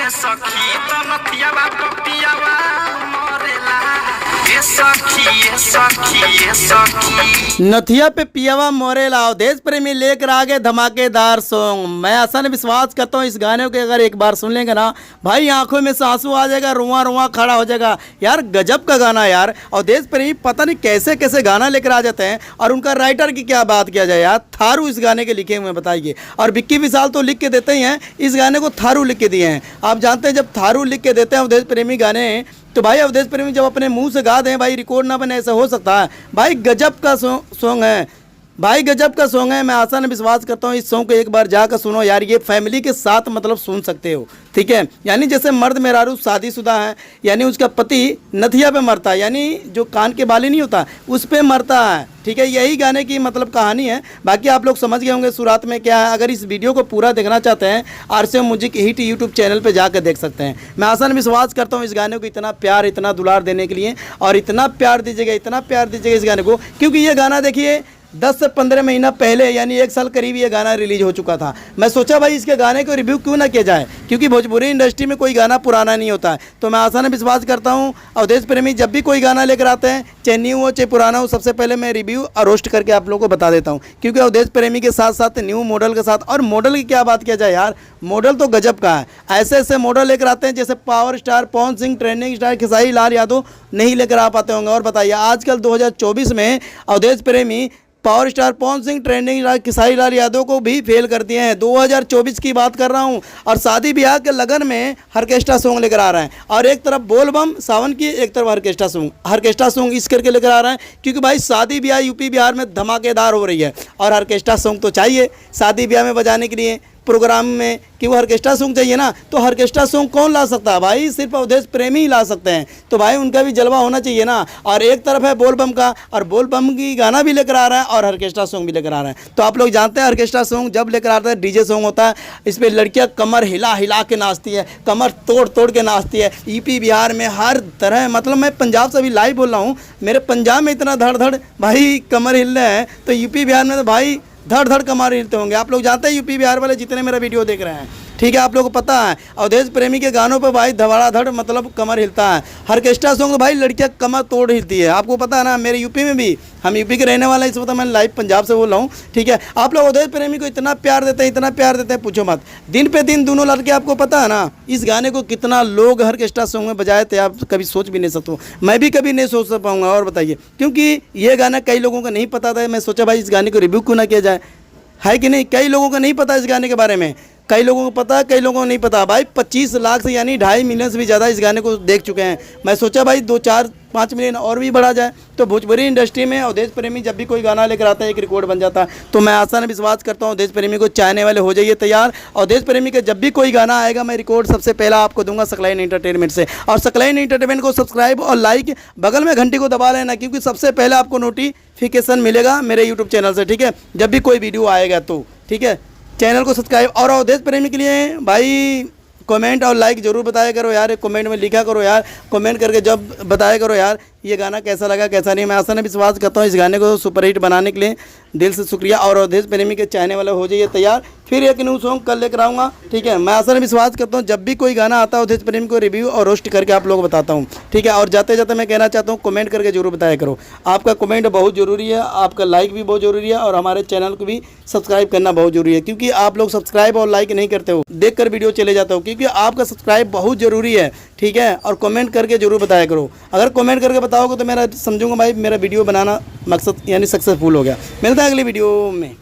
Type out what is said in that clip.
ये सखी तो नथियावा पपियावा मरेला। ये सखी ये सखी ये सखी नथिया पे पियावा मोरेला देश प्रेमी लेकर आगे धमाकेदार सॉन्ग। मैं आसान विश्वास करता हूँ इस गाने को अगर एक बार सुन लेंगे ना भाई आंखों में से आंसू आ जाएगा, रुआ रुआ खड़ा हो जाएगा। यार गजब का गाना यार। और देश प्रेमी पता नहीं कैसे कैसे गाना लेकर आ जाते हैं। और उनका राइटर की क्या बात किया जाए यार, थारू इस गाने के लिखे हुए बताइए। और विक्की विशाल तो लिख के देते ही हैं, इस गाने को थारू लिख के दिए हैं। आप जानते हैं जब थारू लिख के देते हैं अवधेश प्रेमी गाने तो भाई अवधेश प्रेमी जब अपने मुंह से गा दें भाई रिकॉर्ड ना बने, ऐसा हो सकता है। भाई गजब का सॉन्ग है, भाई गजब का सॉन्ग है। मैं आसान विश्वास करता हूँ इस सॉन्ग को एक बार जाकर सुनो यार, ये फैमिली के साथ मतलब सुन सकते हो, ठीक है। यानी जैसे मर्द मेहरारू शादीशुदा है, यानी उसका पति नथिया पे मरता है, यानी जो कान के बाली नहीं होता उस पे मरता है, ठीक है। यही गाने की मतलब कहानी है। बाकी आप लोग समझ गए होंगे शुरुआत में क्या है। अगर इस वीडियो को पूरा देखना चाहते हैं RCM music hit YouTube channel पे जाकर देख सकते हैं। मैं आसान विश्वास करता हूँ इस गाने को इतना प्यार इतना दुलार देने के लिए, और इतना प्यार दीजिएगा इतना प्यार दीजिएगा इस गाने को, क्योंकि ये गाना देखिए 10 से 15 महीना पहले यानी 1 साल करीब ये गाना रिलीज हो चुका था। मैं सोचा भाई इसके गाने को रिव्यू क्यों ना किया जाए, क्योंकि भोजपुरी इंडस्ट्री में कोई गाना पुराना नहीं होता है। तो मैं आसान विश्वास करता हूँ अवधेश प्रेमी जब भी कोई गाना लेकर आते हैं, चाहे न्यू हो चाहे पुराना हो, सबसे पहले मैं रिव्यू और रोस्ट करके आप लोगों को बता देता हूँ। क्योंकि अवधेश प्रेमी के साथ साथ न्यू मॉडल के साथ, और मॉडल की क्या बात किया जाए यार, मॉडल तो गजब का है। ऐसे ऐसे मॉडल लेकर आते हैं जैसे power star Pawan Singh, trending star Khesari Lal Yadav नहीं लेकर आ पाते होंगे। और बताइए आजकल 2024 में अवधेश प्रेमी power star Pawan Singh, trending star Khesari Lal Yadav को भी फेल कर दिए हैं। 2024 की बात कर रहा हूं, और शादी ब्याह के लगन में ऑर्केस्ट्रा सॉन्ग लेकर आ रहे हैं। और एक तरफ बोल बम सावन की, एक तरफ ऑर्केस्ट्रा सॉन्ग इस करके लेकर आ रहे हैं क्योंकि भाई शादी ब्याह यूपी बिहार में धमाकेदार हो रही है, और ऑर्केस्ट्रा सॉन्ग तो चाहिए शादी ब्याह में बजाने के लिए प्रोग्राम में, कि वो ऑर्केस्ट्रा सॉन्ग चाहिए ना। तो ऑर्केस्ट्रा सॉन्ग कौन ला सकता है भाई, सिर्फ अवधेश प्रेमी ही ला सकते हैं। तो भाई उनका भी जलवा होना चाहिए ना। और एक तरफ है बोल बम का, और बोल बम की गाना भी लेकर आ रहा है और ऑर्केस्ट्रा सॉन्ग भी लेकर आ रहा है। तो आप लोग जानते हैं ऑर्केस्ट्रा सॉन्ग जब लेकर आता है डीजे सॉन्ग होता है, इस पर लड़कियाँ कमर हिला हिला के नाचती है, कमर तोड़ तोड़ के नाचती है। यूपी बिहार में हर तरह, मतलब मैं पंजाब से भी लाइव बोल रहा हूँ, मेरे पंजाब में इतना धड़ धड़ भाई कमर हिल रहे हैं, तो यूपी बिहार में तो भाई धड़ धड़ कमर हिलते होंगे। आप लोग जानते हैं यूपी बिहार वाले जितने मेरा वीडियो देख रहे हैं, ठीक है, आप लोगों को पता है अवधेश प्रेमी के गानों पे भाई धड़ाधड़ मतलब कमर हिलता है। ऑर्केस्ट्रा सॉन्ग तो भाई लड़कियां कमर तोड़ हिलती है, आपको पता है ना। मेरे यूपी में भी, हम यूपी के रहने वाले हैं, इस वक्त मैं लाइव पंजाब से बोल रहा हूँ, ठीक है। आप लोग अवधेश प्रेमी को इतना प्यार देते हैं, इतना प्यार देते हैं पूछो मत। दिन पे दिन दोनों लड़के, आपको पता है ना इस गाने को कितना लोग ऑर्केस्ट्रा सॉन्ग में बजाए थे, आप कभी सोच भी नहीं सकते हो, मैं भी कभी नहीं सोच पाऊँगा। और बताइए, क्योंकि ये गाना कई लोगों को नहीं पता था, मैं सोचा भाई इस गाने को रिव्यू क्यों ना किया जाए, है कि नहीं। कई लोगों को नहीं पता इस गाने के बारे में, कई लोगों को पता, कई लोगों को नहीं पता। भाई 25 लाख से यानी 2.5 मिलियन से भी ज़्यादा इस गाने को देख चुके हैं। मैं सोचा भाई 2, 4, 5 मिलियन और भी बढ़ा जाए। तो भोजपुरी इंडस्ट्री में अवधेश प्रेमी जब भी कोई गाना लेकर आता है एक रिकॉर्ड बन जाता है। तो मैं आसान विश्वास करता हूँ अवधेश प्रेमी को चाहने वाले हो जाइए तैयार। अवधेश प्रेमी का जब भी कोई गाना आएगा मैं रिकॉर्ड सबसे पहला आपको दूंगा सकलाइन एंटरटेनमेंट से। और सकलाइन एंटरटेनमेंट को सब्सक्राइब और लाइक, बगल में घंटी को दबा लेना, क्योंकि सबसे पहले आपको नोटिफिकेशन मिलेगा मेरे यूट्यूब चैनल से, ठीक है, जब भी कोई वीडियो आएगा तो, ठीक है। चैनल को सब्सक्राइब, और अवधेश प्रेमी के लिए भाई कमेंट और लाइक जरूर बताया करो यार, कमेंट में लिखा करो यार, कमेंट करके जब बताया करो यार ये गाना कैसा लगा कैसा नहीं। मैं आसान विश्वास करता हूँ इस गाने को सुपरहिट बनाने के लिए दिल से शुक्रिया। और अवधेश प्रेमी के चाहने वाले हो जाइए तैयार, फिर एक न्यू सॉन्ग कल लेकर आऊँगा, ठीक है। मैं आसान विश्वास करता हूँ जब भी कोई गाना आता है अवधेश प्रेमी को रिव्यू और रोस्ट करके आप लोग बताता हूँ, ठीक है। और जाते जाते मैं कहना चाहता हूँ कमेंट करके जरूर बताया करो, आपका कमेंट बहुत ज़रूरी है, आपका लाइक भी बहुत ज़रूरी है, और हमारे चैनल को भी सब्सक्राइब करना बहुत ज़रूरी है। क्योंकि आप लोग सब्सक्राइब और लाइक नहीं करते हो, देख कर वीडियो चले जाता हो, क्योंकि आपका सब्सक्राइब बहुत ज़रूरी है, ठीक है। और कमेंट करके जरूर बताया करो, अगर कमेंट करके बताओगे तो मेरा समझूंगा भाई मेरा वीडियो बनाना मकसद यानी सक्सेसफुल हो गया। मिलता है अगली वीडियो में।